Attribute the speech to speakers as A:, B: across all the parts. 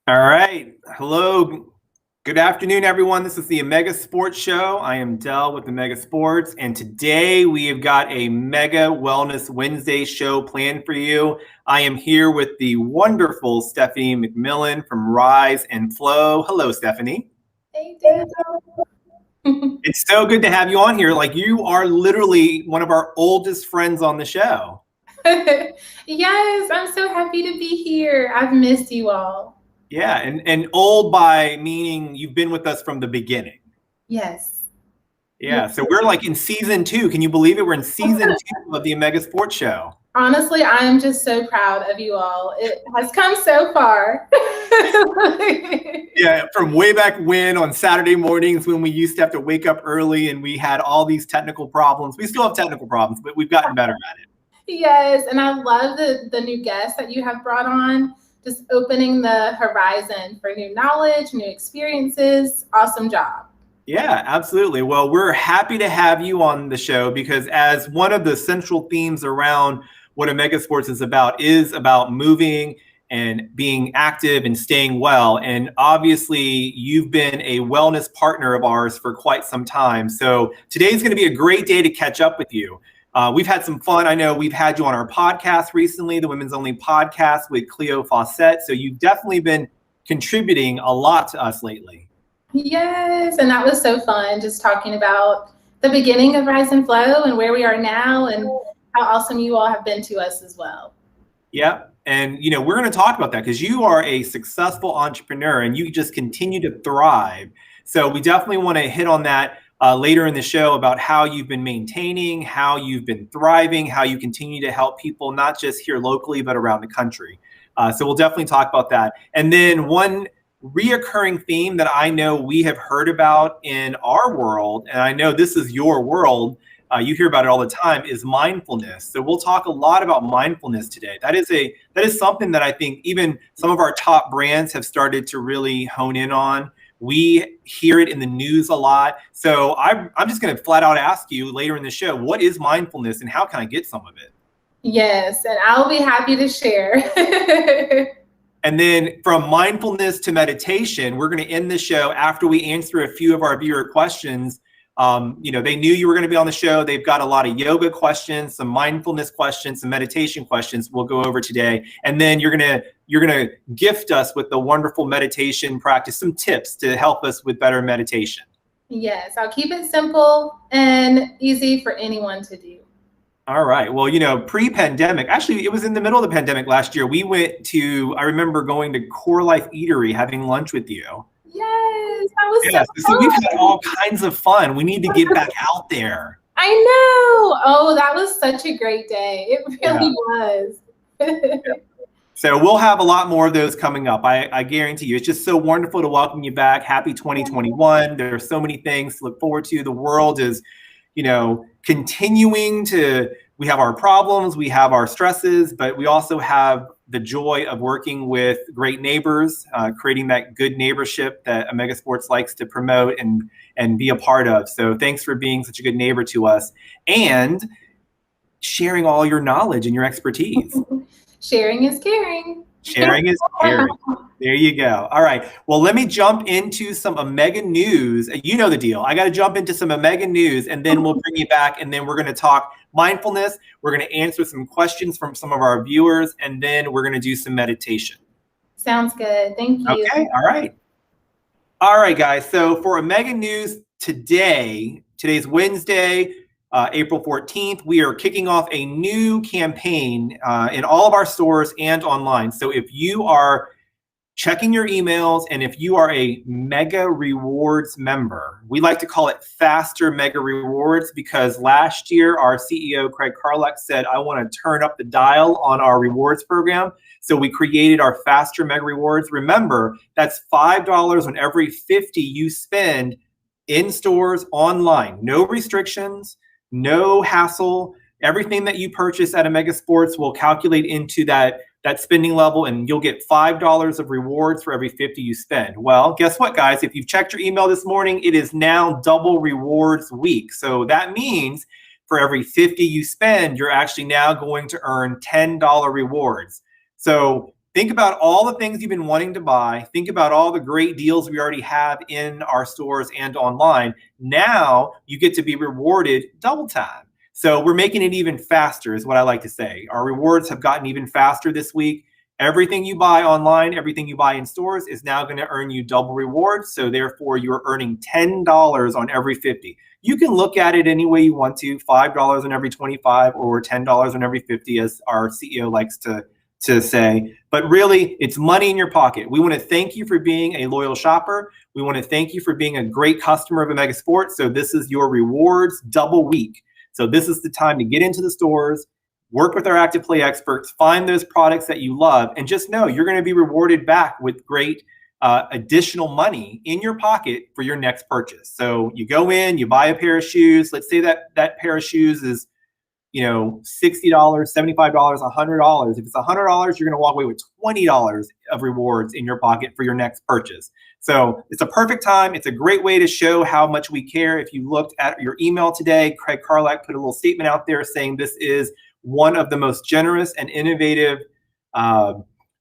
A: All right. Hello. Good afternoon, everyone. This is the Omega Sports Show. I am Del with Omega Sports, and today we have got a Mega Wellness Wednesday show planned for you. I am here with the wonderful Stephany McMillan from Rise and Flow. Hello, Stephany.
B: Hey, Del.
A: It's so good to have you on here. Like, you are literally one of our oldest friends on the show.
B: Yes, I'm so happy to be here. I've missed you all.
A: Yeah, and old by meaning you've been with us from the beginning.
B: Yes.
A: Yeah, so we're like in season 2. Can you believe it? We're in season 2 of the Omega Sports Show.
B: Honestly, I am just so proud of you all. It has come so far.
A: Yeah, from way back when on Saturday mornings when we used to have to wake up early and we had all these technical problems. We still have technical problems, but we've gotten better at it.
B: Yes, and I love the new guests that you have brought on. Just opening the horizon for new knowledge, new experiences. Awesome job.
A: Yeah, absolutely. Well, we're happy to have you on the show because as one of the central themes around what Omega Sports is about moving and being active and staying well. And obviously, you've been a wellness partner of ours for quite some time. So today's going to be a great day to catch up with you. We've had some fun. I know we've had you on our podcast recently, the Women's Only podcast with Cleo Fawcett. So you've definitely been contributing a lot to us lately.
B: Yes, and that was so fun, just talking about the beginning of Rise and Flow and where we are now and how awesome you all have been to us as well.
A: Yeah, and we're going to talk about that because you are a successful entrepreneur and you just continue to thrive. So we definitely want to hit on that later in the show about how you've been maintaining, how you've been thriving, how you continue to help people, not just here locally, but around the country. So we'll definitely talk about that. And then one reoccurring theme that I know we have heard about in our world, and I know this is your world, you hear about it all the time, is mindfulness. So we'll talk a lot about mindfulness today. That is something that I think even some of our top brands have started to really hone in on. We hear it in the news a lot. So I'm just going to flat out ask you later in the show, what is mindfulness and how can I get some of it?
B: Yes, and I'll be happy to share.
A: And then from mindfulness to meditation, we're going to end the show after we answer a few of our viewer questions. They knew you were going to be on the show. They've got a lot of yoga questions, some mindfulness questions, some meditation questions we'll go over today. And then you're going to gift us with the wonderful meditation practice, some tips to help us with better meditation.
B: Yes, I'll keep it simple and easy for anyone to do.
A: All right. Well, pre-pandemic, actually, it was in the middle of the pandemic last year. I remember going to Core Life Eatery, having lunch with you.
B: Yes, that was so
A: So we've had all kinds of fun. We need to get back out there.
B: I know. Oh, that was such a great day. It really was.
A: So we'll have a lot more of those coming up. I guarantee you. It's just so wonderful to welcome you back. Happy 2021. There are so many things to look forward to. The world is, continuing to, we have our problems, we have our stresses, but we also have the joy of working with great neighbors, creating that good neighborship that Omega Sports likes to promote and be a part of. So thanks for being such a good neighbor to us and sharing all your knowledge and your expertise.
B: Sharing is caring.
A: Sharing is caring. There you go. All right. Well, let me jump into some Omega news. You know the deal. I got to jump into some Omega news and then we'll bring you back and then we're going to talk mindfulness. We're going to answer some questions from some of our viewers and then we're going to do some meditation.
B: Sounds good. Thank you.
A: Okay. All right. All right, guys. So for Omega news today's Wednesday, April 14th, we are kicking off a new campaign in all of our stores and online. So if you are checking your emails and if you are a Mega Rewards member, we like to call it faster Mega Rewards because last year our CEO, Craig Carluck, said, I want to turn up the dial on our rewards program. So we created our faster Mega Rewards. Remember, that's $5 on every $50 you spend in stores online. No restrictions. No hassle. Everything that you purchase at Omega Sports will calculate into that spending level, and you'll get $5 of rewards for every 50 you spend. Well, guess what, guys? If you've checked your email this morning, it is now double rewards week. So that means for every 50 you spend, you're actually now going to earn $10 rewards. So Think about all the things you've been wanting to buy. Think about all the great deals we already have in our stores and online. Now you get to be rewarded double time. So we're making it even faster is what I like to say. Our rewards have gotten even faster this week. Everything you buy online, everything you buy in stores is now going to earn you double rewards. So therefore, you're earning $10 on every 50. You can look at it any way you want to, $5 on every 25 or $10 on every 50, as our CEO likes to say. But really, it's money in your pocket. We want to thank you for being a loyal shopper. We want to thank you for being a great customer of Omega Sports. So this is your rewards double week. So this is the time to get into the stores, work with our active play experts, find those products that you love, and just know you're going to be rewarded back with great additional money in your pocket for your next purchase. So you go in, you buy a pair of shoes. Let's say that pair of shoes is, $60, $75, $100. If it's $100, you're going to walk away with $20 of rewards in your pocket for your next purchase. So it's a perfect time. It's a great way to show how much we care. If you looked at your email today, Craig Carlack put a little statement out there saying this is one of the most generous and innovative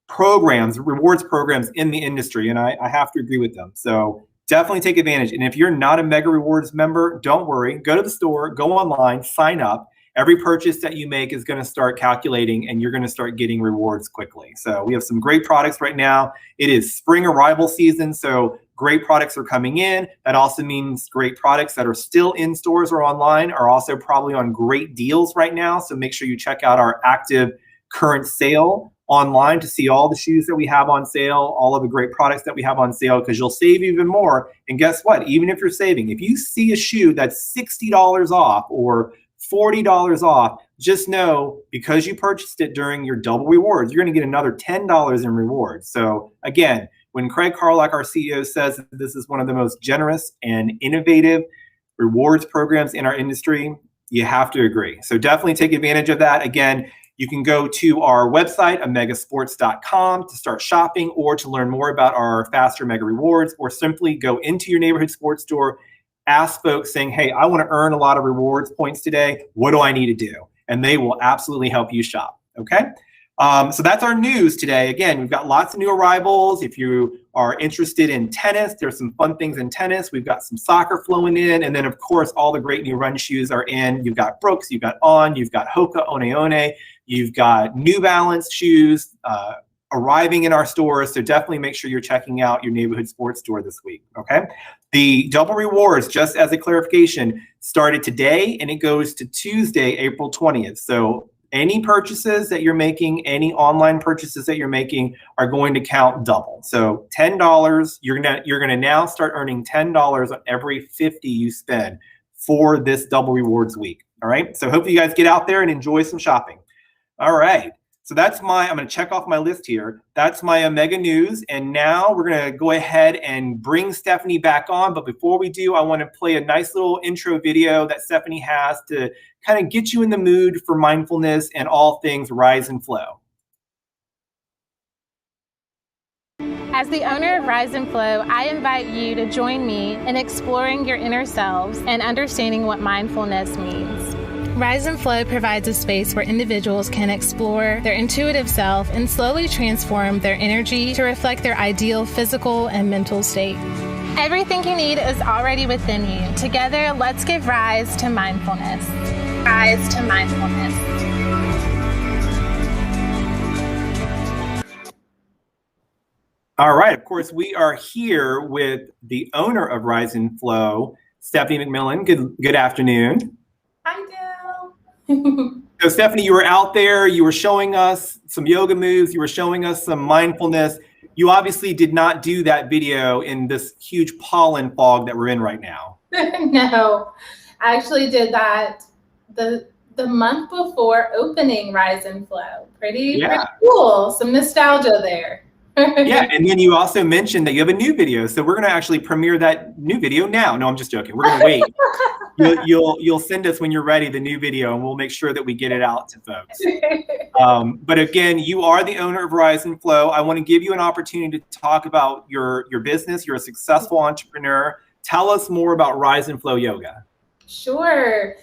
A: rewards programs in the industry. And I have to agree with them. So definitely take advantage. And if you're not a Mega Rewards member, don't worry. Go to the store, go online, sign up. Every purchase that you make is going to start calculating, and you're going to start getting rewards quickly. So we have some great products right now. It is spring arrival season, so great products are coming in. That also means great products that are still in stores or online are also probably on great deals right now. So make sure you check out our active current sale online to see all the shoes that we have on sale, all of the great products that we have on sale, because you'll save even more. And guess what? Even if you're saving, if you see a shoe that's $60 off or $40 off, just know because you purchased it during your double rewards, you're going to get another $10 in rewards. So again, when Craig Carlack, our CEO, says that this is one of the most generous and innovative rewards programs in our industry, you have to agree. So definitely take advantage of that. Again, you can go to our website, omegasports.com, to start shopping or to learn more about our faster Mega Rewards, or simply go into your neighborhood sports store. Ask folks saying, hey, I want to earn a lot of rewards points today. What do I need to do? And they will absolutely help you shop. Okay. So that's our news today. Again, we've got lots of new arrivals. If you are interested in tennis, there's some fun things in tennis. We've got some soccer flowing in. And then, of course, all the great new run shoes are in. You've got Brooks, you've got On, you've got Hoka, One, you've got New Balance shoes arriving in our stores. So definitely make sure you're checking out your neighborhood sports store this week. Okay. The double rewards, just as a clarification, started today and it goes to Tuesday, April 20th. So any purchases that you're making, any online purchases that you're making are going to count double. So $10, you're gonna now start earning $10 on every 50 you spend for this double rewards week. All right. So hopefully you guys get out there and enjoy some shopping. All right. So I'm going to check off my list here. That's my Omega News. And now we're going to go ahead and bring Stephany back on. But before we do, I want to play a nice little intro video that Stephany has to kind of get you in the mood for mindfulness and all things Rise and Flow.
C: As the owner of Rise and Flow, I invite you to join me in exploring your inner selves and understanding what mindfulness means. Rise and Flow provides a space where individuals can explore their intuitive self and slowly transform their energy to reflect their ideal physical and mental state. Everything you need is already within you. Together, let's give rise to mindfulness. Rise to mindfulness.
A: All right. Of course, we are here with the owner of Rise and Flow, Stephany McMillan. Good afternoon.
B: Hi, Dale.
A: So Stephany, you were out there, you were showing us some yoga moves, you were showing us some mindfulness. You obviously did not do that video in this huge pollen fog that we're in right now.
B: No, I actually did that the month before opening Rise and Flow. Pretty cool. Some nostalgia there.
A: Yeah, and then you also mentioned that you have a new video. So we're going to actually premiere that new video now. No, I'm just joking. We're going to wait. You'll send us when you're ready the new video, and we'll make sure that we get it out to folks. But again, you are the owner of Rise and Flow. I want to give you an opportunity to talk about your business. You're a successful entrepreneur. Tell us more about Rise and Flow Yoga.
B: Sure.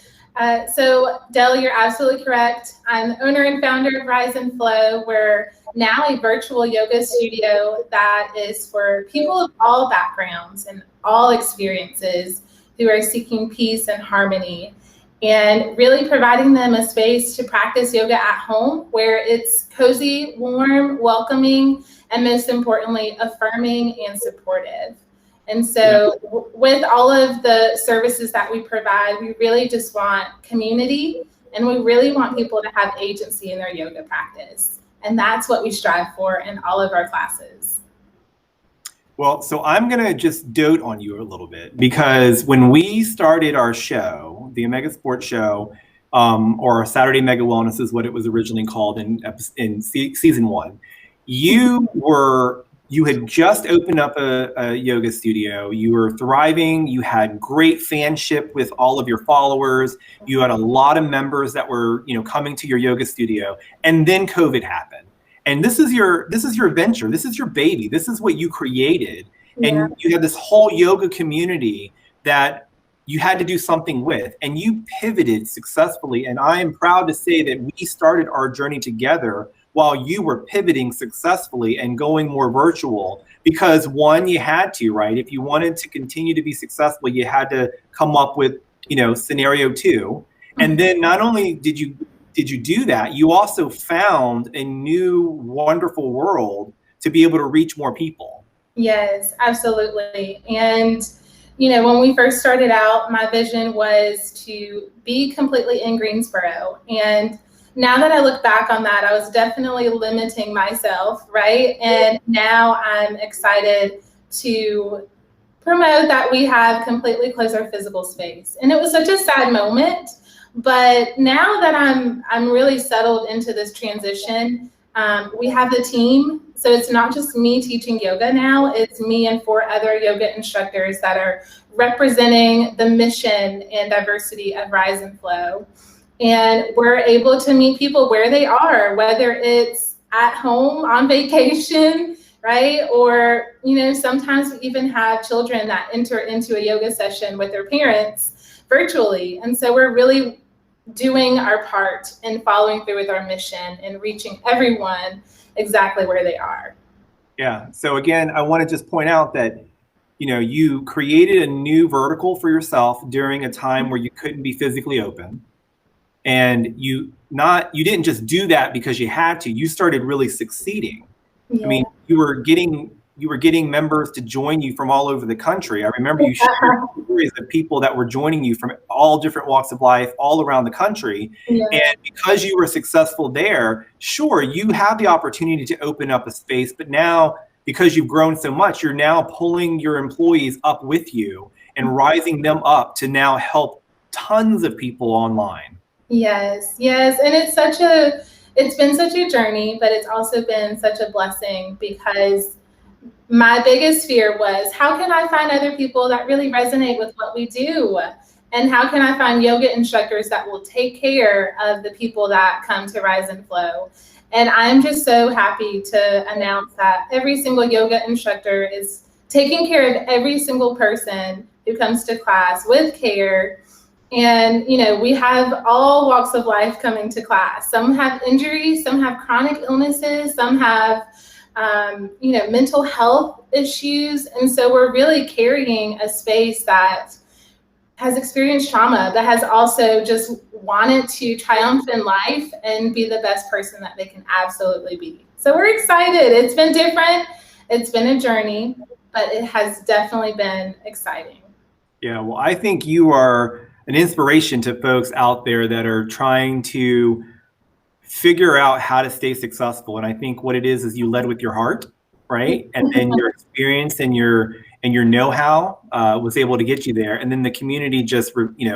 B: So Dell, you're absolutely correct. I'm the owner and founder of Rise and Flow. We're now a virtual yoga studio that is for people of all backgrounds and all experiences who are seeking peace and harmony, and really providing them a space to practice yoga at home where it's cozy, warm, welcoming, and most importantly, affirming and supportive. And so with all of the services that we provide, we really just want community, and we really want people to have agency in their yoga practice. And that's what we strive for in all of our classes.
A: Well, so I'm going to just dote on you a little bit, because when we started our show, the Omega Sports Show, or Saturday Mega Wellness is what it was originally called in season 1, you had just opened up a yoga studio. You were thriving. You had great fanship with all of your followers. You had a lot of members that were, coming to your yoga studio. And then COVID happened. And this is your venture. This is your baby. This is what you created. Yeah. And you had this whole yoga community that you had to do something with, and you pivoted successfully. And I am proud to say that we started our journey together while you were pivoting successfully and going more virtual, because one, you had to, right? If you wanted to continue to be successful, you had to come up with, scenario 2. And then not only did you do that, you also found a new wonderful world to be able to reach more people.
B: Yes, absolutely. And, when we first started out, my vision was to be completely in Greensboro. And now that I look back on that, I was definitely limiting myself, right? And now I'm excited to promote that we have completely closed our physical space. And it was such a sad moment, but now that I'm really settled into this transition, we have the team. So it's not just me teaching yoga now, it's me and 4 other yoga instructors that are representing the mission and diversity of Rise and Flow. And we're able to meet people where they are, whether it's at home on vacation, right? Or, sometimes we even have children that enter into a yoga session with their parents virtually. And so we're really doing our part in following through with our mission and reaching everyone exactly where they are.
A: Yeah. So again, I want to just point out that, you created a new vertical for yourself during a time where you couldn't be physically open. And you didn't just do that because you had to. You started really succeeding. Yeah. I mean, you were getting members to join you from all over the country. I remember you shared stories of people that were joining you from all different walks of life, all around the country. Yeah. And because you were successful there, sure, you have the opportunity to open up a space, but now, because you've grown so much, you're now pulling your employees up with you and rising them up to now help tons of people online.
B: Yes. And it's been such a journey, but it's also been such a blessing, because my biggest fear was, how can I find other people that really resonate with what we do? And how can I find yoga instructors that will take care of the people that come to Rise and Flow? And I'm just so happy to announce that every single yoga instructor is taking care of every single person who comes to class with care. And, we have all walks of life coming to class. Some have injuries, some have chronic illnesses, some have, mental health issues. And so we're really carrying a space that has experienced trauma, that has also just wanted to triumph in life and be the best person that they can absolutely be. So we're excited. It's been different. It's been a journey, but it has definitely been exciting.
A: Yeah, well, I think you are an inspiration to folks out there that are trying to figure out how to stay successful. And I think what it is you led with your heart, right? And then your experience and your know-how was able to get you there. And then the community just,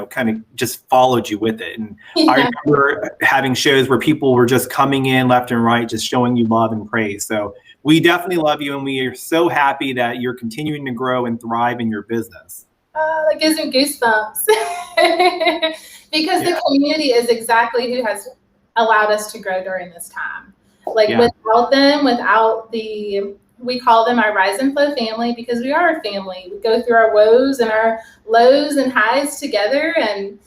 A: kind of just followed you with it. And yeah. I remember having shows where people were just coming in left and right, just showing you love and praise. So we definitely love you, and we are so happy that you're continuing to grow and thrive in your business.
B: That gives me goosebumps because the community is exactly who has allowed us to grow during this time. Without them, we call them our Rise and Flow family, because we are a family. We go through our woes and our lows and highs together, and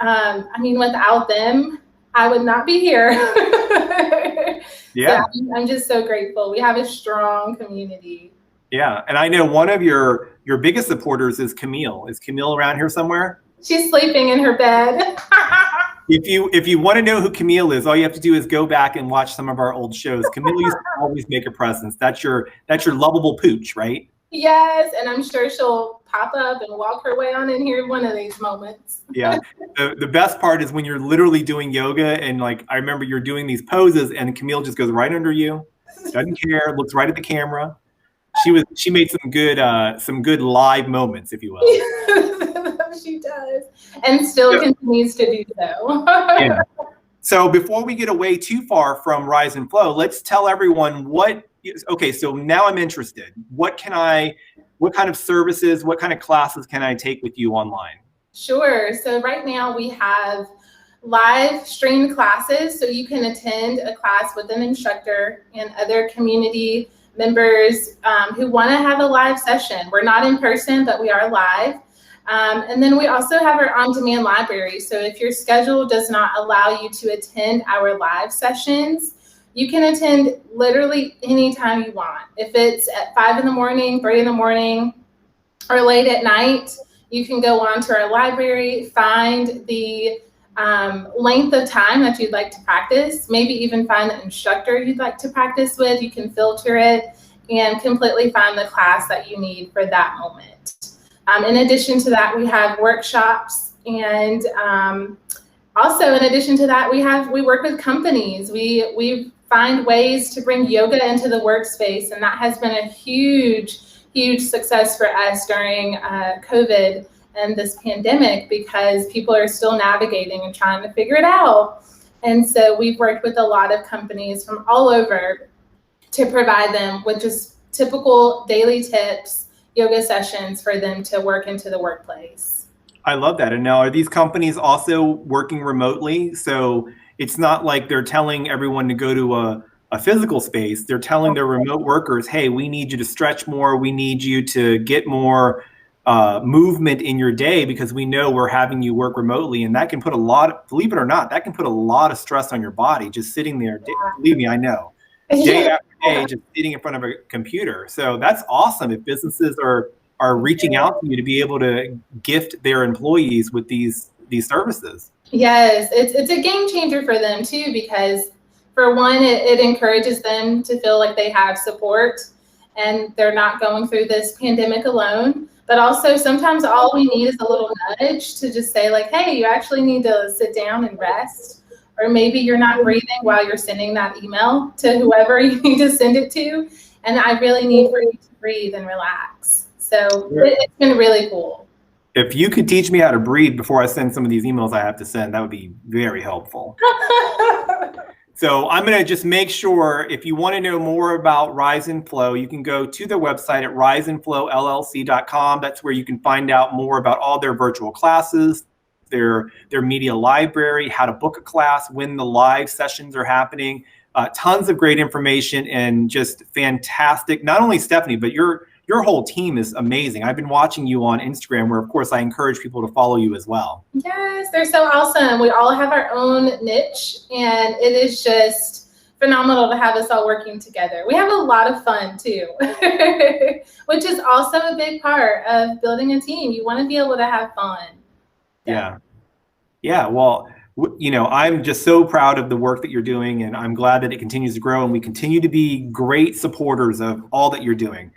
B: I mean, without them, I would not be here.
A: Yeah.
B: So I'm just so grateful. We have a strong community.
A: Yeah. And I know one of your biggest supporters is Camille. Is Camille around here somewhere?
B: She's sleeping in her bed.
A: If you want to know who Camille is, all you have to do is go back and watch some of our old shows. Camille used to always make a presence. That's your lovable pooch, right?
B: Yes, and I'm sure she'll pop up and walk her way on in here one of these moments.
A: Yeah. The best part is when you're literally doing yoga and like I remember you're doing these poses and Camille just goes right under you, doesn't care, looks right at the camera. She made some good live moments, if you will.
B: She does, and still continues to do so.
A: Yeah. So before we get away too far from Rise and Flow, let's tell everyone okay, so now I'm interested. What kind of services, what kind of classes can I take with you online?
B: Sure. So right now we have live streamed classes. So you can attend a class with an instructor and other community members who want to have a live session. We're not in person, but we are live. And then we also have our on-demand library. So if your schedule does not allow you to attend our live sessions, you can attend literally anytime you want. If it's at 5 in the morning, 3 in the morning, or late at night, you can go on to our library, find the length of time that you'd like to practice, maybe even find the instructor you'd like to practice with. You can filter it and completely find the class that you need for that moment. In addition to that, we have workshops, and also in addition to that, we work with companies. We find ways to bring yoga into the workspace, and that has been a huge success for us during COVID and this pandemic, because people are still navigating and trying to figure it out. And so we've worked with a lot of companies from all over to provide them with just typical daily tips, yoga sessions for them to work into the workplace.
A: I love that. And now are these companies also working remotely? So it's not like they're telling everyone to go to a physical space. They're telling their remote workers, hey, we need you to stretch more. We need you to get more movement in your day because we know we're having you work remotely. And that can put believe it or not, that can put a lot of stress on your body just sitting there. Believe me, I know. Day after day, just sitting in front of a computer. So that's awesome if businesses are reaching out to you to be able to gift their employees with these services.
B: Yes, it's a game changer for them too, because for one, it encourages them to feel like they have support and they're not going through this pandemic alone. But also sometimes all we need is a little nudge to just say like, hey, you actually need to sit down and rest. Or maybe you're not breathing while you're sending that email to whoever you need to send it to. And I really need for you to breathe and relax. So it's been really cool.
A: If you could teach me how to breathe before I send some of these emails I have to send, that would be very helpful. So I'm going to just make sure if you want to know more about Rise and Flow, you can go to their website at riseandflowllc.com. That's where you can find out more about all their virtual classes, their media library, how to book a class, when the live sessions are happening. Tons of great information and just fantastic. Not only Stephany, but your whole team is amazing. I've been watching you on Instagram, where of course I encourage people to follow you as well.
B: Yes, they're so awesome. We all have our own niche, and it is just phenomenal to have us all working together. We have a lot of fun too, which is also a big part of building a team. You want to be able to have fun.
A: Yeah. Well, I'm just so proud of the work that you're doing, and I'm glad that it continues to grow, and we continue to be great supporters of all that you're doing.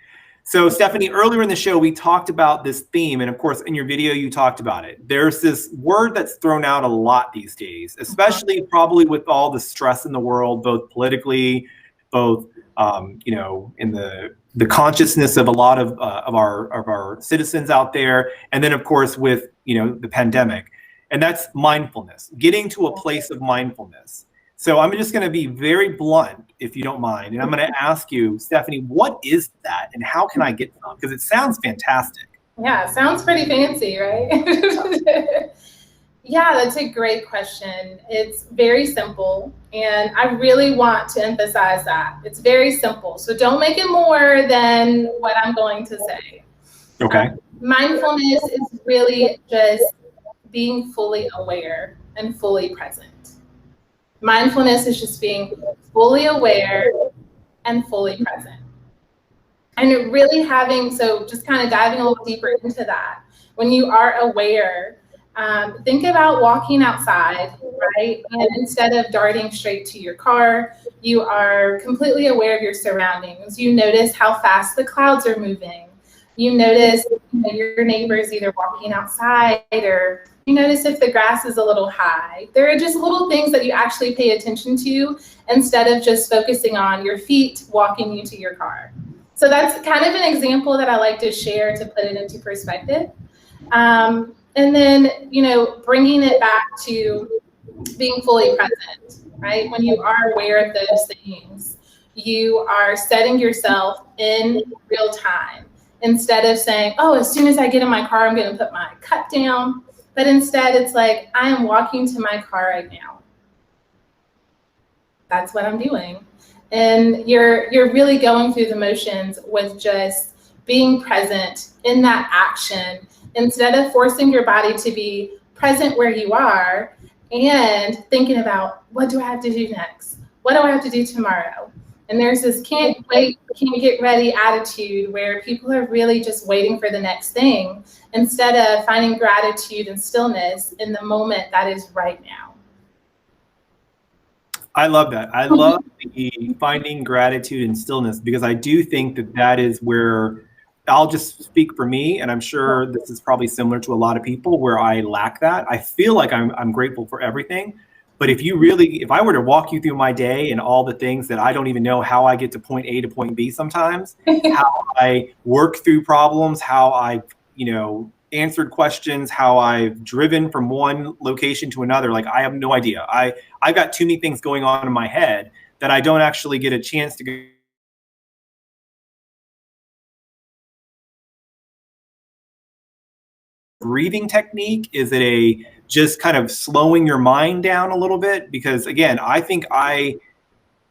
A: So Stephany, earlier in the show, we talked about this theme, and of course, in your video, you talked about it. There's this word that's thrown out a lot these days, especially probably with all the stress in the world, both politically, both in the consciousness of a lot of our citizens out there, and then of course with the pandemic, and that's mindfulness, getting to a place of mindfulness. So I'm just going to be very blunt, if you don't mind, and I'm going to ask you, Stephany, what is that, and how can I get some? Because it sounds fantastic.
B: Yeah, it sounds pretty fancy, right? Yeah, that's a great question. It's very simple, and I really want to emphasize that. It's very simple, so don't make it more than what I'm going to say.
A: Okay.
B: Mindfulness is really just being fully aware and fully present. Mindfulness is just being fully aware and fully present. And really having, so just kind of diving a little deeper into that, when you are aware, think about walking outside, right? And instead of darting straight to your car, you are completely aware of your surroundings. You notice how fast the clouds are moving. You notice your neighbors either walking outside, or you notice if the grass is a little high. There are just little things that you actually pay attention to instead of just focusing on your feet walking you to your car. So that's kind of an example that I like to share to put it into perspective. And then, bringing it back to being fully present, right? When you are aware of those things, you are setting yourself in real time instead of saying, oh, as soon as I get in my car, I'm going to put my cup down. But instead, it's like, I am walking to my car right now. That's what I'm doing. And you're really going through the motions with just being present in that action instead of forcing your body to be present where you are and thinking about, what do I have to do next? What do I have to do tomorrow? And there's this can't wait, can't get ready attitude where people are really just waiting for the next thing instead of finding gratitude and stillness in the moment that is right now.
A: I love that. I love the finding gratitude and stillness, because I do think that that is where, I'll just speak for me, and I'm sure this is probably similar to a lot of people where I lack that. I feel like I'm grateful for everything, but if I were to walk you through my day and all the things that I don't even know how I get to point A to point B sometimes, how I work through problems, how I, answered questions, how I've driven from one location to another, like I have no idea. I've got too many things going on in my head that I don't actually get a chance to go. Breathing technique? Is it just kind of slowing your mind down a little bit? Because again, I think I'm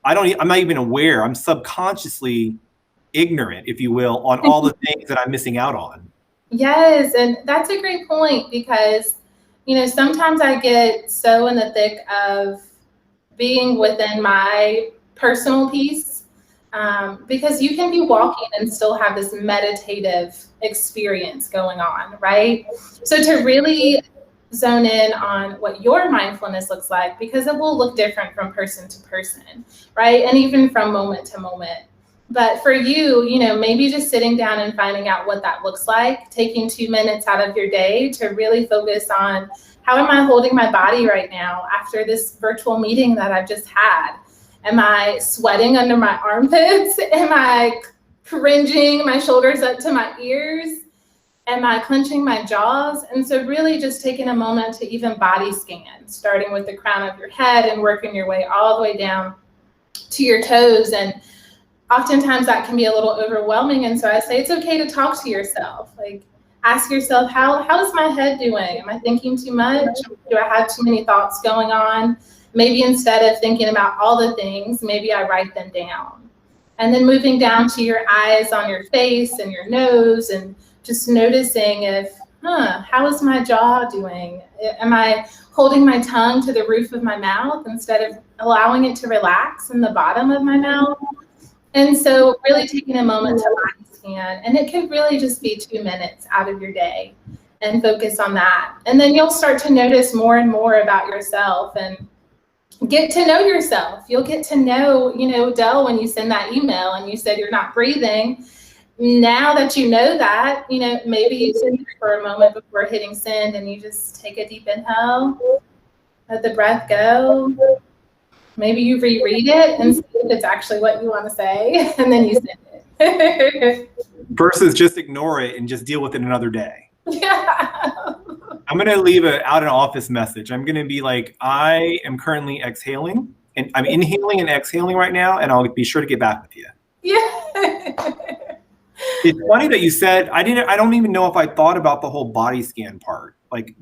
A: not even aware. I'm subconsciously ignorant, if you will, on all the things that I'm missing out on.
B: Yes, and that's a great point, because sometimes I get so in the thick of being within my personal peace, because you can be walking and still have this meditative experience going on, right? So to really zone in on what your mindfulness looks like, because it will look different from person to person, right? And even from moment to moment. But for you, maybe just sitting down and finding out what that looks like, taking 2 minutes out of your day to really focus on, how am I holding my body right now after this virtual meeting that I've just had? Am I sweating under my armpits? Am I cringing my shoulders up to my ears? Am I clenching my jaws? And so really just taking a moment to even body scan, starting with the crown of your head and working your way all the way down to your toes. And oftentimes that can be a little overwhelming. And so I say it's okay to talk to yourself. Like, ask yourself, how is my head doing? Am I thinking too much? Do I have too many thoughts going on? Maybe instead of thinking about all the things, maybe I write them down. And then moving down to your eyes on your face and your nose, and just noticing how is my jaw doing? Am I holding my tongue to the roof of my mouth instead of allowing it to relax in the bottom of my mouth? And so really taking a moment to body scan, and it could really just be 2 minutes out of your day and focus on that. And then you'll start to notice more and more about yourself and get to know yourself. You'll get to know, Dell, when you send that email and you said you're not breathing. Now that you know that, maybe you sit there for a moment before hitting send and you just take a deep inhale, let the breath go. Maybe you reread it and see if it's actually what you want to say, and then you send it.
A: Versus just ignore it and just deal with it another day.
B: Yeah.
A: I'm going to leave out an office message. I'm going to be like, I am currently exhaling, and I'm inhaling and exhaling right now, and I'll be sure to get back with you.
B: Yeah.
A: It's funny that you said, I don't even know if I thought about the whole body scan part, like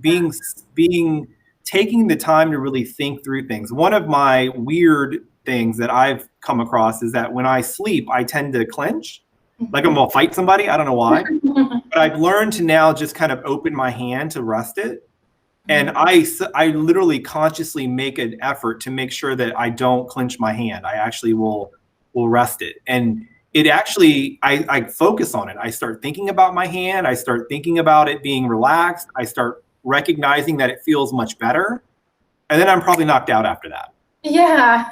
A: taking the time to really think through things. One of my weird things that I've come across is that when I sleep, I tend to clench, like I'm gonna fight somebody. I don't know why, but I've learned to now just kind of open my hand to rest it. And I literally consciously make an effort to make sure that I don't clench my hand. I actually will rest it. And it actually, I focus on it. I start thinking about my hand. I start thinking about it being relaxed. I start recognizing that it feels much better. And then I'm probably knocked out after that.
B: Yeah,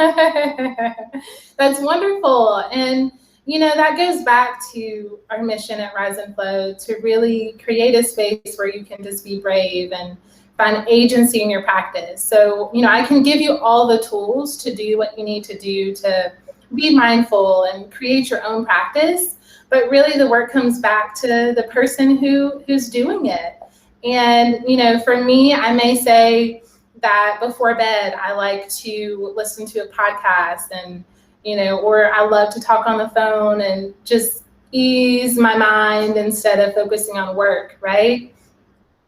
B: that's wonderful. And, that goes back to our mission at Rise and Flow, to really create a space where you can just be brave and find agency in your practice. So, I can give you all the tools to do what you need to do to be mindful and create your own practice. But really the work comes back to the person who's doing it. And, for me, I may say that before bed, I like to listen to a podcast and, or I love to talk on the phone and just ease my mind instead of focusing on work, right?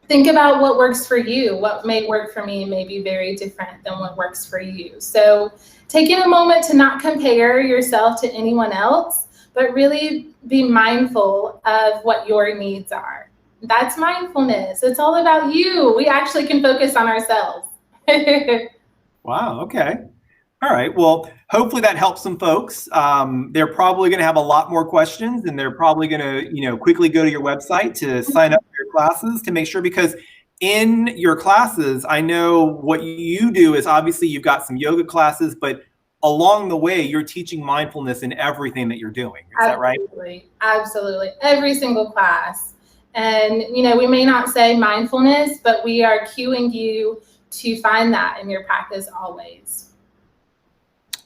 B: Think about what works for you. What may work for me may be very different than what works for you. So taking a moment to not compare yourself to anyone else, but really be mindful of what your needs are. That's mindfulness. It's all about you. We actually can focus on ourselves.
A: Wow. Okay. All right. Well, hopefully that helps some folks. They're probably going to have a lot more questions, and they're probably going to, quickly go to your website to sign up for your classes to make sure, because in your classes, I know what you do is obviously you've got some yoga classes, but along the way, you're teaching mindfulness in everything that you're doing. Is that right?
B: Absolutely. Every single class. And, we may not say mindfulness, but we are cueing you to find that in your practice always.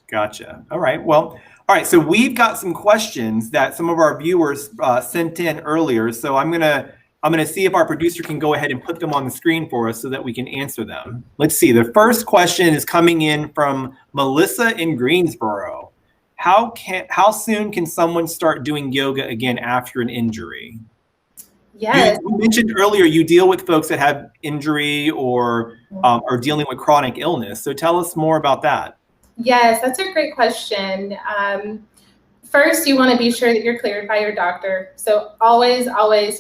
A: Gotcha. All right. Well, all right. So we've got some questions that some of our viewers sent in earlier. So I'm gonna see if our producer can go ahead and put them on the screen for us so that we can answer them. Let's see. The first question is coming in from Melissa in Greensboro. How soon can someone start doing yoga again after an injury?
B: Yes.
A: You mentioned earlier you deal with folks that have injury or are dealing with chronic illness. So tell us more about that.
B: Yes, that's a great question. First, you want to be sure that you're cleared by your doctor. So always,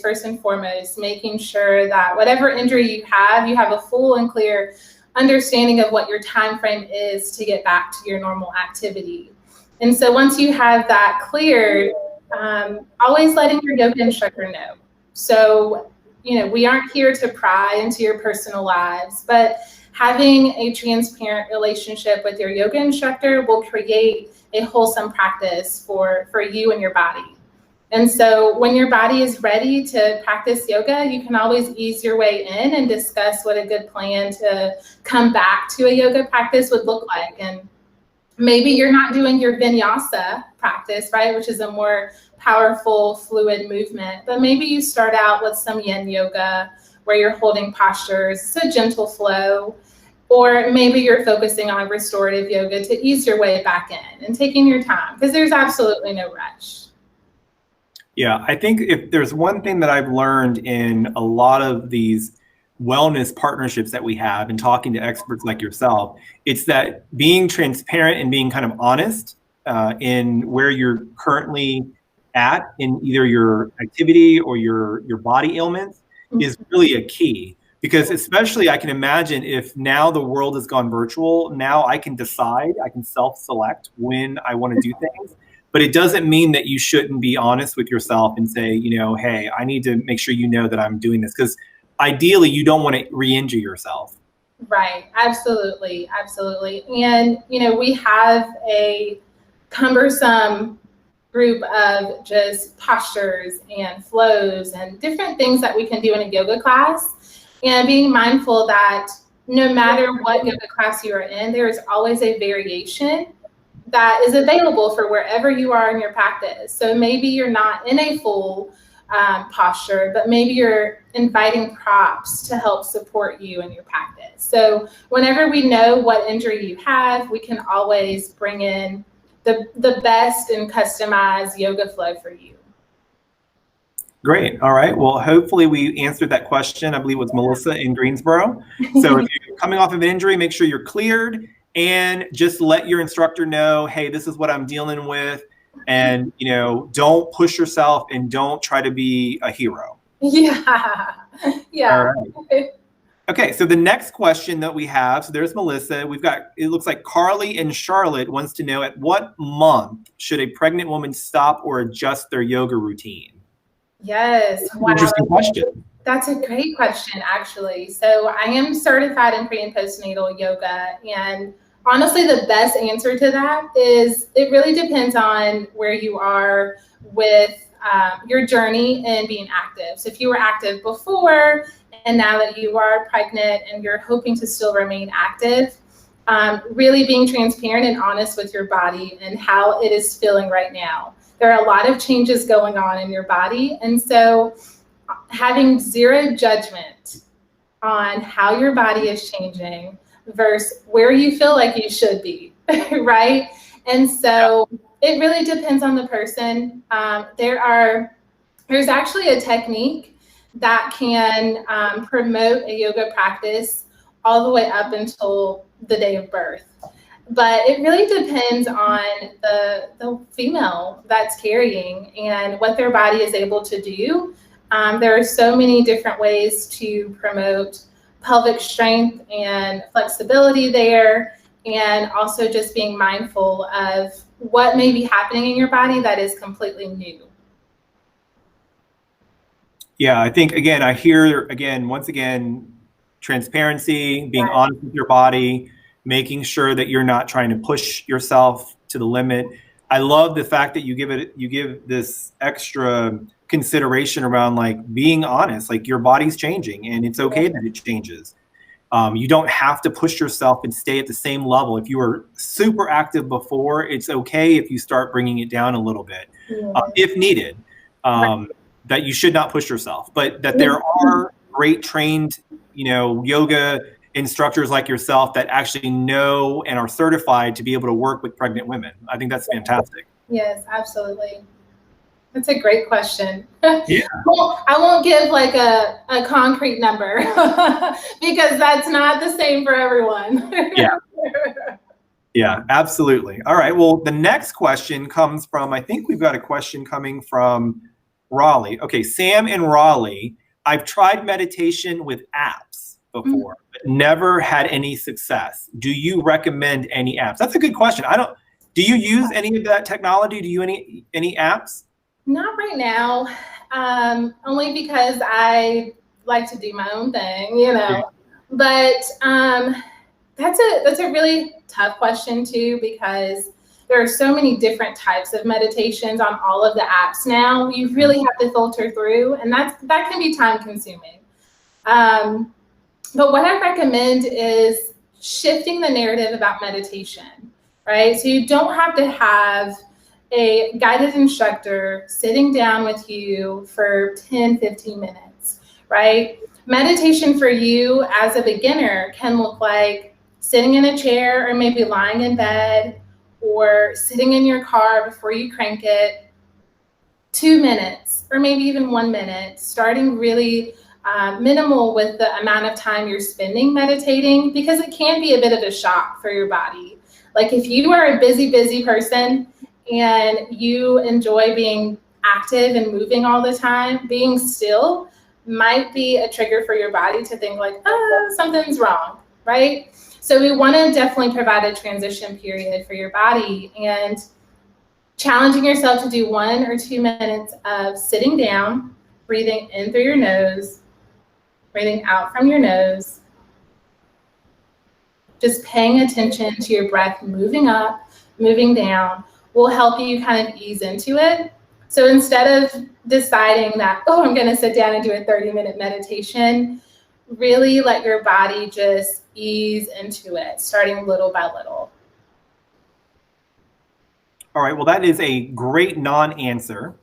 B: first and foremost, making sure that whatever injury you have a full and clear understanding of what your time frame is to get back to your normal activity. And so once you have that cleared, always letting your yoga instructor know. So, we aren't here to pry into your personal lives, but having a transparent relationship with your yoga instructor will create a wholesome practice for you and your body. And so when your body is ready to practice yoga, you can always ease your way in and discuss what a good plan to come back to a yoga practice would look like. And maybe you're not doing your vinyasa practice, right, which is a more powerful, fluid movement, but maybe you start out with some yin yoga where you're holding postures, it's a gentle flow, or maybe you're focusing on restorative yoga to ease your way back in and taking your time, because there's absolutely no rush.
A: Yeah, I think if there's one thing that I've learned in a lot of these wellness partnerships that we have and talking to experts like yourself, it's that being transparent and being kind of honest in where you're currently at in either your activity or your body ailments is really a key. Because especially I can imagine if now the world has gone virtual, now I can decide, I can self-select when I want to do things. But it doesn't mean that you shouldn't be honest with yourself and say, hey, I need to make sure you know that I'm doing this. Because ideally, you don't want to re-injure yourself.
B: Right. Absolutely. And, we have a cumbersome group of just postures and flows and different things that we can do in a yoga class. And being mindful that no matter what yoga class you are in, there is always a variation that is available for wherever you are in your practice. So maybe you're not in a full posture, but maybe you're inviting props to help support you in your practice. So whenever we know what injury you have, we can always bring in the best and customized yoga flow for you.
A: Great. All right. Well, hopefully we answered that question. I believe it was Melissa in Greensboro. So if you're coming off of an injury, make sure you're cleared and just let your instructor know, hey, this is what I'm dealing with. And, don't push yourself and don't try to be a hero.
B: Yeah.
A: All right. Okay, so the next question that we have, so there's Melissa. We've got, it looks like Carly and Charlotte wants to know, at what month should a pregnant woman stop or adjust their yoga routine?
B: Yes. Wow.
A: Interesting question.
B: That's a great question, actually. So I am certified in pre and postnatal yoga. And honestly, the best answer to that is it really depends on where you are with your journey in being active. So if you were active before and now that you are pregnant and you're hoping to still remain active, really being transparent and honest with your body and how it is feeling right now. There are a lot of changes going on in your body. And so having zero judgment on how your body is changing versus where you feel like you should be, right? And so it really depends on the person. There's actually a technique that can promote a yoga practice all the way up until the day of birth. But it really depends on the female that's carrying and what their body is able to do. There are so many different ways to promote pelvic strength and flexibility there, and also just being mindful of what may be happening in your body that is completely new.
A: Yeah, I think, again, I hear, again, once again, transparency, being honest with your body, making sure that you're not trying to push yourself to the limit. I love the fact that you give this extra consideration around like being honest, like your body's changing and it's okay that it changes. You don't have to push yourself and stay at the same level. If you were super active before, it's okay if you start bringing it down a little bit, if needed. That you should not push yourself, but that there are great trained, yoga instructors like yourself that actually know and are certified to be able to work with pregnant women. I think that's fantastic.
B: Yes, absolutely. That's a great question.
A: Yeah.
B: Well, I won't give like a concrete number because that's not the same for everyone.
A: Yeah. Yeah, absolutely. All right. Well, the next question comes from, I think we've got a question coming from Raleigh. Okay, Sam in Raleigh. I've tried meditation with apps before, but never had any success. Do you recommend any apps? That's a good question. Do you use any of that technology? Do you any apps?
B: Not right now, only because I like to do my own thing, Yeah. But that's a really tough question too, because there are so many different types of meditations on all of the apps now. You really have to filter through, and that can be time consuming. But what I recommend is shifting the narrative about meditation, right? So you don't have to have a guided instructor sitting down with you for 10, 15 minutes, right? Meditation for you as a beginner can look like sitting in a chair or maybe lying in bed or sitting in your car before you crank it, 2 minutes or maybe even 1 minute, starting really minimal with the amount of time you're spending meditating, because it can be a bit of a shock for your body. Like if you are a busy person and you enjoy being active and moving all the time, being still might be a trigger for your body to think like, something's wrong, right? So we want to definitely provide a transition period for your body, and challenging yourself to do 1 or 2 minutes of sitting down, breathing in through your nose, breathing out from your nose, just paying attention to your breath moving up, moving down, will help you kind of ease into it. So instead of deciding that, I'm going to sit down and do a 30-minute meditation, really let your body just ease into it, starting little by little.
A: All right. Well, that is a great non-answer.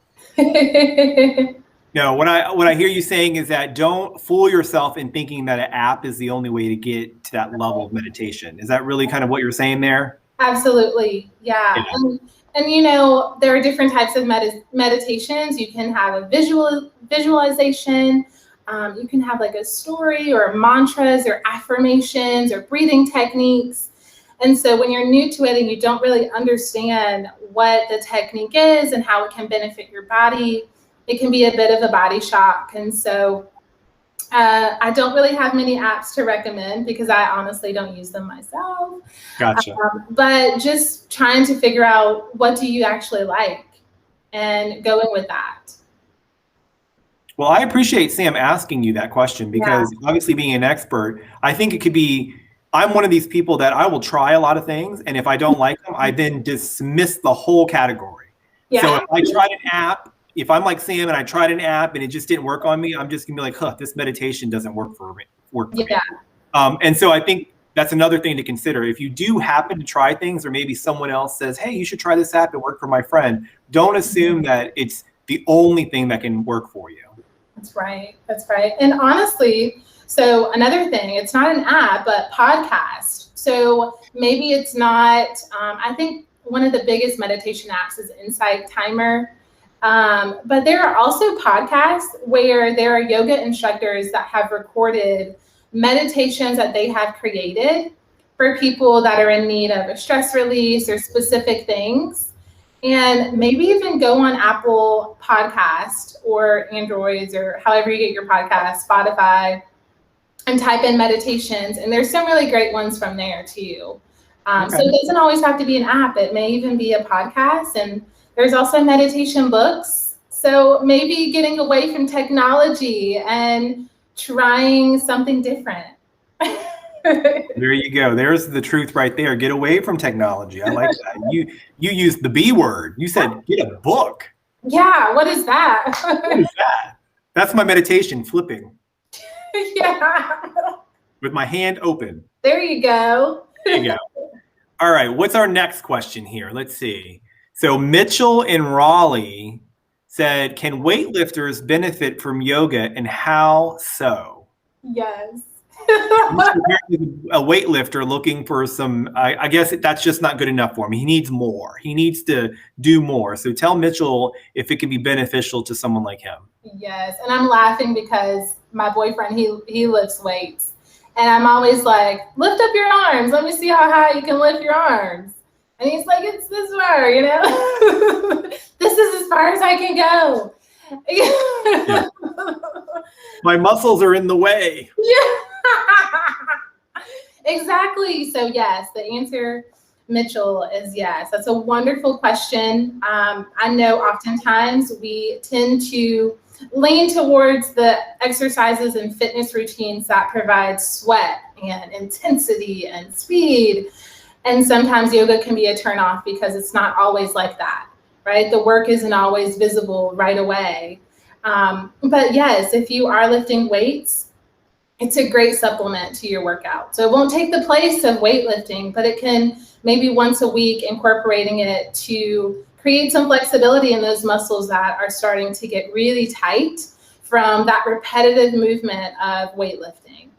A: No, what I hear you saying is that don't fool yourself in thinking that an app is the only way to get to that level of meditation. Is that really kind of what you're saying there?
B: Absolutely. Yeah. And there are different types of meditations. You can have a visualization. You can have like a story or mantras or affirmations or breathing techniques. And so when you're new to it and you don't really understand what the technique is and how it can benefit your body, it can be a bit of a body shock. And so I don't really have many apps to recommend because I honestly don't use them myself.
A: Gotcha.
B: But just trying to figure out what do you actually like and going with that.
A: Well, I appreciate Sam asking you that question because obviously being an expert, I think it could be, I'm one of these people that I will try a lot of things. And if I don't like them, I then dismiss the whole category.
B: Yeah.
A: So if I tried an app, if I'm like Sam and I tried an app and it just didn't work on me, I'm just gonna be like, huh, this meditation doesn't work for me. And so I think that's another thing to consider. If you do happen to try things, or maybe someone else says, hey, you should try this app, it worked for my friend. Don't assume that it's the only thing that can work for you.
B: That's right. That's right. And honestly, so another thing, it's not an app, but podcast. So maybe it's not, I think one of the biggest meditation apps is Insight Timer. But there are also podcasts where there are yoga instructors that have recorded meditations that they have created for people that are in need of a stress release or specific things. And maybe even go on Apple Podcast or Androids or however you get your podcast, Spotify, and type in meditations. And there's some really great ones from there too. So it doesn't always have to be an app. It may even be a podcast. And there's also meditation books. So maybe getting away from technology and trying something different.
A: There you go. There's the truth right there. Get away from technology. I like that. You used the B word. You said get a book.
B: Yeah, what is that?
A: What is that? That's my meditation, flipping.
B: Yeah.
A: With my hand open.
B: There you go.
A: There you go. All right, what's our next question here? Let's see. So Mitchell in Raleigh said, can weightlifters benefit from yoga and how so?
B: Yes.
A: A weightlifter looking for some, I guess that's just not good enough for him. He needs more. He needs to do more. So tell Mitchell if it can be beneficial to someone like him.
B: Yes, and I'm laughing because my boyfriend, he lifts weights. And I'm always like, lift up your arms. Let me see how high you can lift your arms. And he's like, it's this far, you know? This is as far as I can go.
A: Yeah. My muscles are in the way.
B: Yeah. Exactly. So yes, the answer, Mitchell, is yes. That's a wonderful question. I know oftentimes we tend to lean towards the exercises and fitness routines that provide sweat and intensity and speed. And sometimes yoga can be a turnoff because it's not always like that, right? The work isn't always visible right away. But yes, if you are lifting weights, it's a great supplement to your workout. So it won't take the place of weightlifting, but it can maybe once a week incorporating it to create some flexibility in those muscles that are starting to get really tight from that repetitive movement of weightlifting.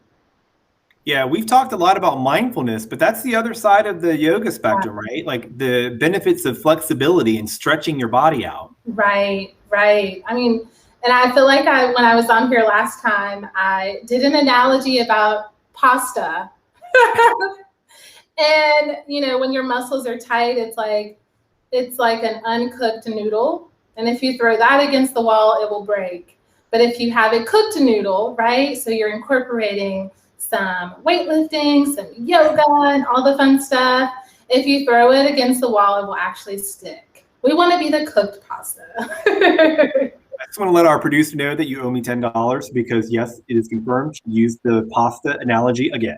A: Yeah, we've talked a lot about mindfulness, but that's the other side of the yoga spectrum, right? Like the benefits of flexibility and stretching your body out.
B: Right, right. I mean, and I feel like when I was on here last time, I did an analogy about pasta. And, you know, when your muscles are tight, it's like an uncooked noodle. And if you throw that against the wall, it will break. But if you have a cooked noodle, right? So you're incorporating some weightlifting, some yoga, and all the fun stuff. If you throw it against the wall, it will actually stick. We want to be the cooked pasta.
A: I just want to let our producer know that you owe me $10 because, yes, it is confirmed. She used the pasta analogy again.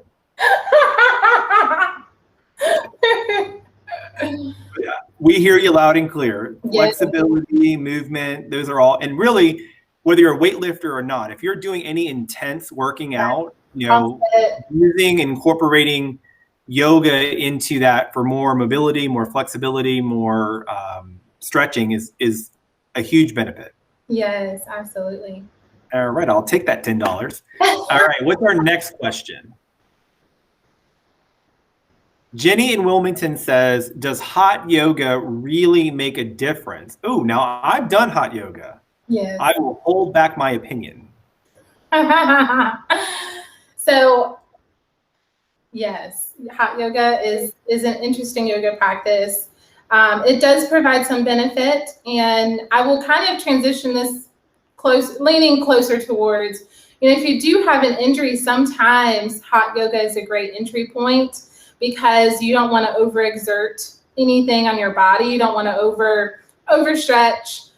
A: Yeah, we hear you loud and clear.
B: Yes.
A: Flexibility, movement, those are all. And really, whether you're a weightlifter or not, if you're doing any intense working out, you know, incorporating yoga into that for more mobility, more flexibility, more stretching is a huge benefit.
B: Yes, absolutely.
A: All right, I'll take that $10. All right, what's our next question? Jenny in Wilmington says, does hot yoga really make a difference? Oh, now I've done hot yoga.
B: Yes.
A: I will hold back my opinion.
B: So, yes, hot yoga is an interesting yoga practice. It does provide some benefit, and I will kind of transition this leaning closer towards if you do have an injury, sometimes hot yoga is a great entry point because you don't want to overexert anything on your body. You don't want to overstretch,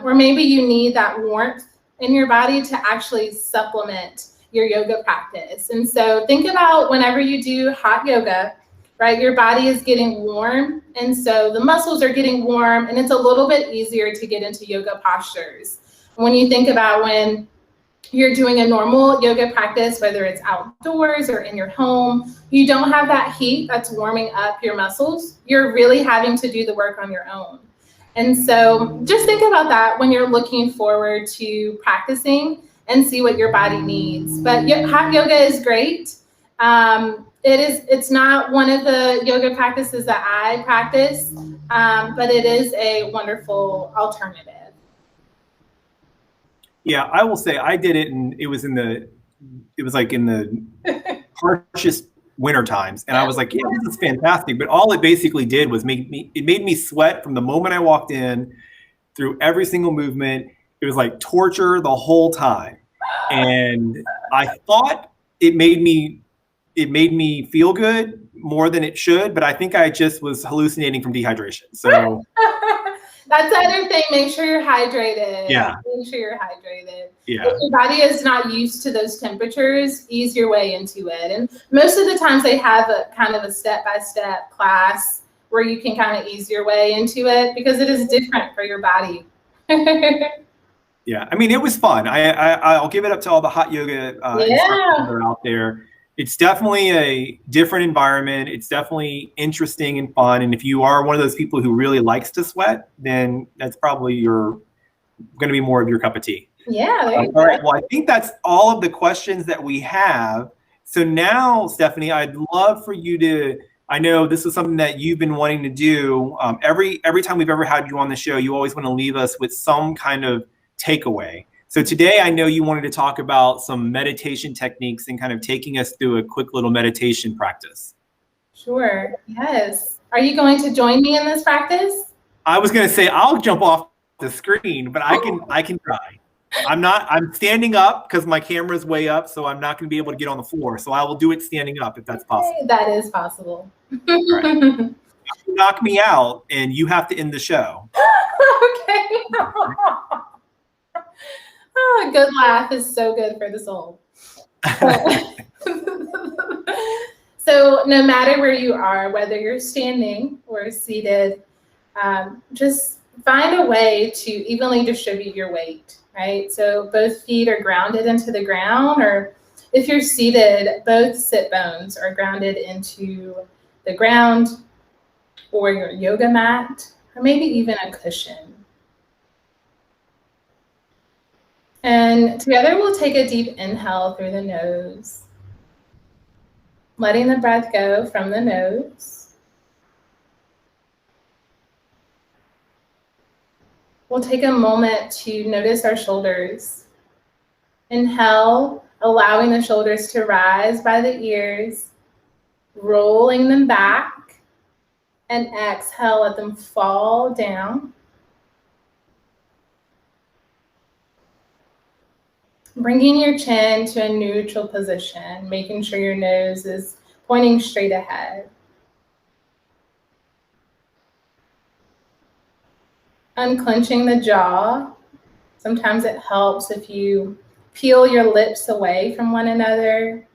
B: or maybe you need that warmth in your body to actually supplement your yoga practice. And so think about whenever you do hot yoga, right? Your body is getting warm, and so the muscles are getting warm, and it's a little bit easier to get into yoga postures. When you think about when you're doing a normal yoga practice, whether it's outdoors or in your home, you don't have that heat that's warming up your muscles. You're really having to do the work on your own. And so just think about that when you're looking forward to practicing and see what your body needs. But hot yoga is great. It's not one of the yoga practices that I practice, but it is a wonderful alternative.
A: Yeah, I will say I did it, and it was like in the harshest winter times, and I was like, yeah, this is fantastic. But all it basically did was made me sweat from the moment I walked in through every single movement. It was like torture the whole time, and I thought it made me feel good more than it should, but I think I just was hallucinating from dehydration. So
B: that's the other thing. Make sure you're hydrated.
A: Yeah.
B: Make sure you're hydrated.
A: Yeah.
B: If your body is not used to those temperatures, ease your way into it. And most of the times they have a kind of a step-by-step class where you can kind of ease your way into it because it is different for your body.
A: Yeah, I mean, it was fun. I'll give it up to all the hot yoga instructors that are out there. It's definitely a different environment. It's definitely interesting and fun. And if you are one of those people who really likes to sweat, then that's probably going to be more of your cup of tea.
B: Yeah.
A: All right. Well, I think that's all of the questions that we have. So now, Stephany, I'd love for you to, I know this is something that you've been wanting to do. Every time we've ever had you on the show, you always want to leave us with some kind of takeaway. So today I know you wanted to talk about some meditation techniques and kind of taking us through a quick little meditation practice.
B: Sure. Yes. Are you going to join me in this practice?
A: I was going to say I'll jump off the screen, but I can try. I'm standing up because my camera's way up, so I'm not going to be able to get on the floor. So I will do it standing up if that's possible.
B: That is possible.
A: All right. Knock me out and you have to end the show.
B: Okay. Oh, a good laugh is so good for the soul. So no matter where you are, whether you're standing or seated, just find a way to evenly distribute your weight, right? So both feet are grounded into the ground, or if you're seated, both sit bones are grounded into the ground or your yoga mat, or maybe even a cushion. And together we'll take a deep inhale through the nose, letting the breath go from the nose. We'll take a moment to notice our shoulders. Inhale, allowing the shoulders to rise by the ears, rolling them back, and exhale, let them fall down. Bringing your chin to a neutral position, making sure your nose is pointing straight ahead. Unclenching the jaw. Sometimes it helps if you peel your lips away from one another.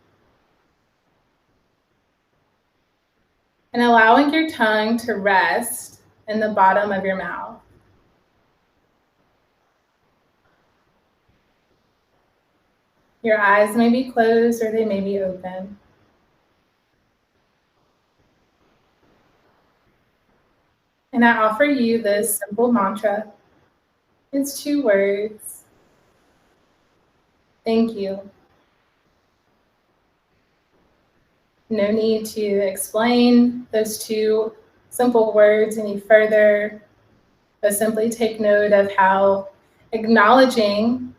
B: And allowing your tongue to rest in the bottom of your mouth. Your eyes may be closed or they may be open. And I offer you this simple mantra. It's 2 words. Thank you. No need to explain those 2 simple words any further, but simply take note of how acknowledging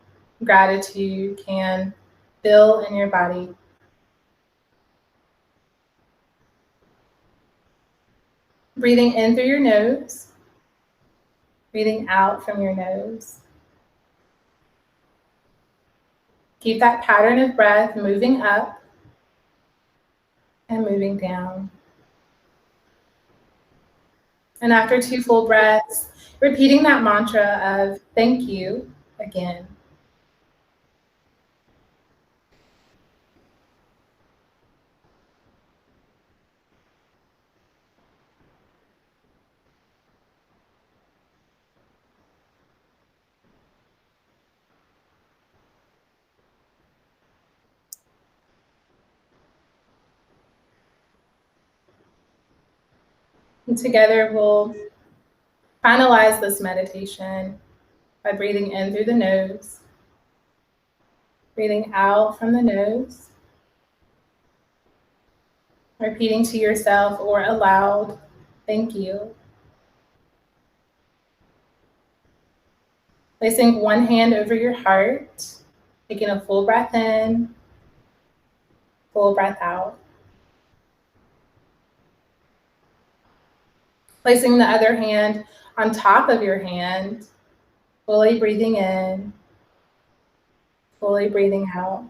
B: gratitude can feel in your body. Breathing in through your nose, breathing out from your nose. Keep that pattern of breath moving up and moving down. And after 2 full breaths, repeating that mantra of thank you again. And together we'll finalize this meditation by breathing in through the nose, breathing out from the nose, repeating to yourself or aloud, thank you. Placing one hand over your heart, taking a full breath in, full breath out. Placing the other hand on top of your hand, fully breathing in, fully breathing out.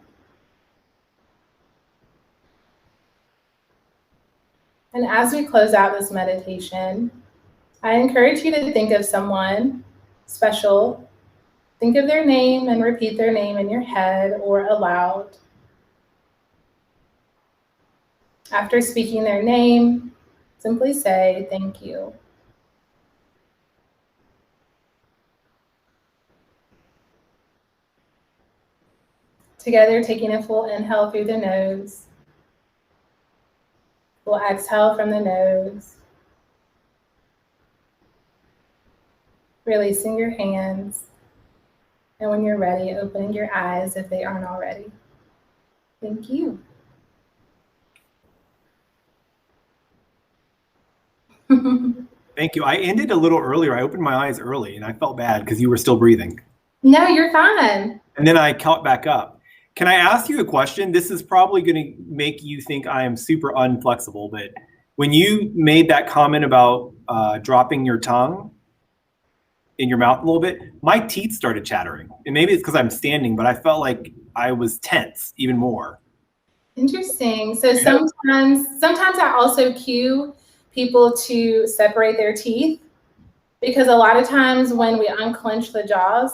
B: And as we close out this meditation, I encourage you to think of someone special. Think of their name and repeat their name in your head or aloud. After speaking their name, simply say thank you. Together, taking a full inhale through the nose. We'll exhale from the nose. Releasing your hands. And when you're ready, opening your eyes if they aren't already. Thank you.
A: Thank you. I ended a little earlier. I opened my eyes early and I felt bad because you were still breathing.
B: No, you're fine.
A: And then I caught back up. Can I ask you a question? This is probably going to make you think I am super unflexible, but when you made that comment about dropping your tongue in your mouth a little bit, my teeth started chattering. And maybe it's because I'm standing, but I felt like I was tense even more.
B: Interesting. So sometimes I also cue people to separate their teeth, because a lot of times when we unclench the jaws,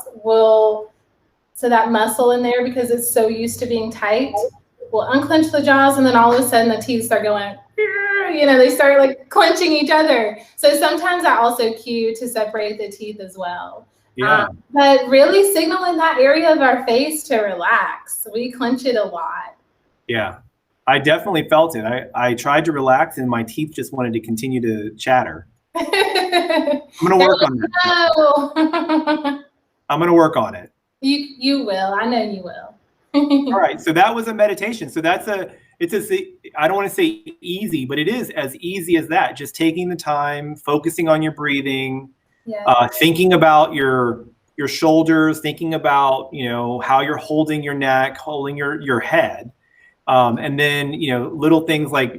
B: so that muscle in there, because it's so used to being tight, we'll unclench the jaws and then all of a sudden the teeth start going, they start like clenching each other. So sometimes I also cue to separate the teeth as well.
A: Yeah.
B: But really signaling that area of our face to relax. We clench it a lot.
A: Yeah, I definitely felt it. I tried to relax and my teeth just wanted to continue to chatter. I'm going to work on that.
B: No.
A: I'm going to work on it.
B: You will. I know you will.
A: All right. So that was a meditation. So I don't want to say easy, but it is as easy as that. Just taking the time, focusing on your breathing, thinking about your shoulders, thinking about, how you're holding your neck, holding your head. And then, little things like,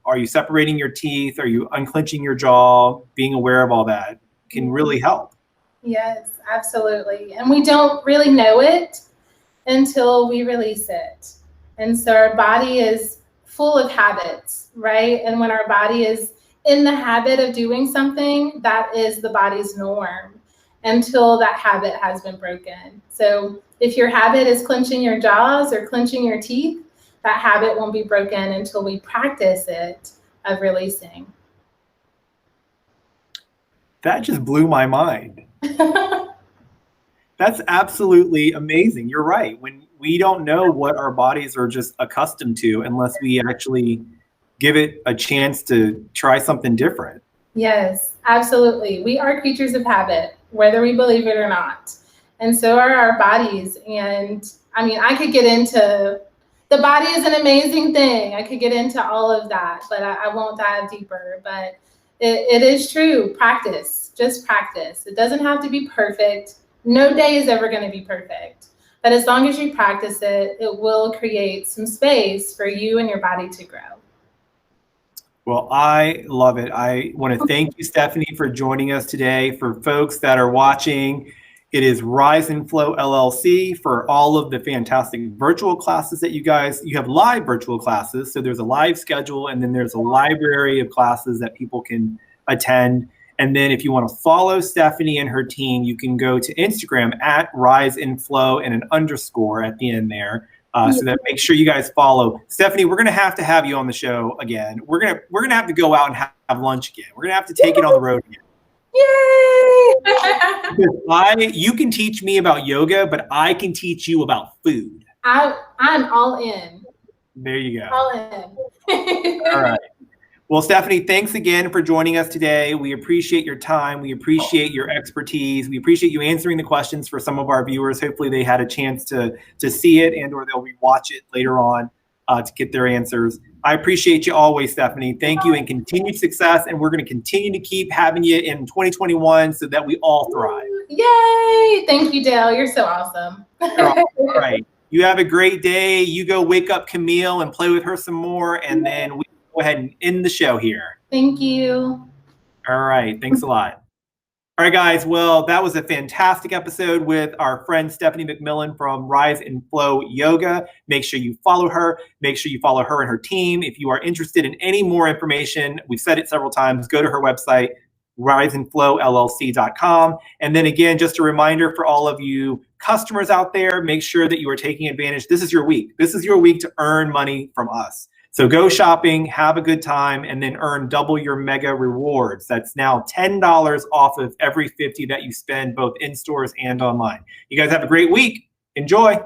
A: are you separating your teeth? Are you unclenching your jaw? Being aware of all that can really help.
B: Yes, absolutely. And we don't really know it until we release it. And so our body is full of habits, right? And when our body is in the habit of doing something, that is the body's norm until that habit has been broken. So if your habit is clenching your jaws or clenching your teeth, that habit won't be broken until we practice it of releasing.
A: That just blew my mind. That's absolutely amazing. You're right. When we don't know what our bodies are just accustomed to unless we actually give it a chance to try something different.
B: Yes, absolutely. We are creatures of habit, whether we believe it or not. And so are our bodies. And I could get into, the body is an amazing thing. I could get into all of that, but I won't dive deeper. But it is true. Practice, just practice. It doesn't have to be perfect. No day is ever going to be perfect. But as long as you practice it, it will create some space for you and your body to grow.
A: Well, I love it. I want to thank you, Stephany, for joining us today. For folks that are watching It is Rise and Flow LLC for all of the fantastic virtual classes that you have live virtual classes. So there's a live schedule, and then there's a library of classes that people can attend. And then if you want to follow Stephany and her team, you can go to Instagram at Rise and Flow and an underscore at the end there. So that make sure you guys follow. Stephany, we're gonna have to have you on the show again. We're gonna have to go out and have lunch again. We're gonna have to take it on the road again.
B: Yay!
A: You can teach me about yoga, but I can teach you about food.
B: I'm all in.
A: There you go.
B: All in.
A: All right. Well, Stephany, thanks again for joining us today. We appreciate your time. We appreciate your expertise. We appreciate you answering the questions for some of our viewers. Hopefully they had a chance to see it and or they'll rewatch it later on to get their answers. I appreciate you always, Stephany. Thank you and continued success. And we're going to continue to keep having you in 2021 so that we all thrive.
B: Yay! Thank you, Dale. You're so awesome.
A: All right. You have a great day. You go wake up Camille and play with her some more. And then we go ahead and end the show here.
B: Thank you.
A: All right. Thanks a lot. All right, guys. Well, that was a fantastic episode with our friend Stephany McMillan from Rise and Flow Yoga. Make sure you follow her. Make sure you follow her and her team. If you are interested in any more information, we've said it several times, go to her website, riseandflowllc.com. And then again, just a reminder for all of you customers out there, make sure that you are taking advantage. This is your week. This is your week to earn money from us. So go shopping, have a good time, and then earn double your mega rewards. That's now $10 off of every $50 that you spend both in stores and online. You guys have a great week. Enjoy.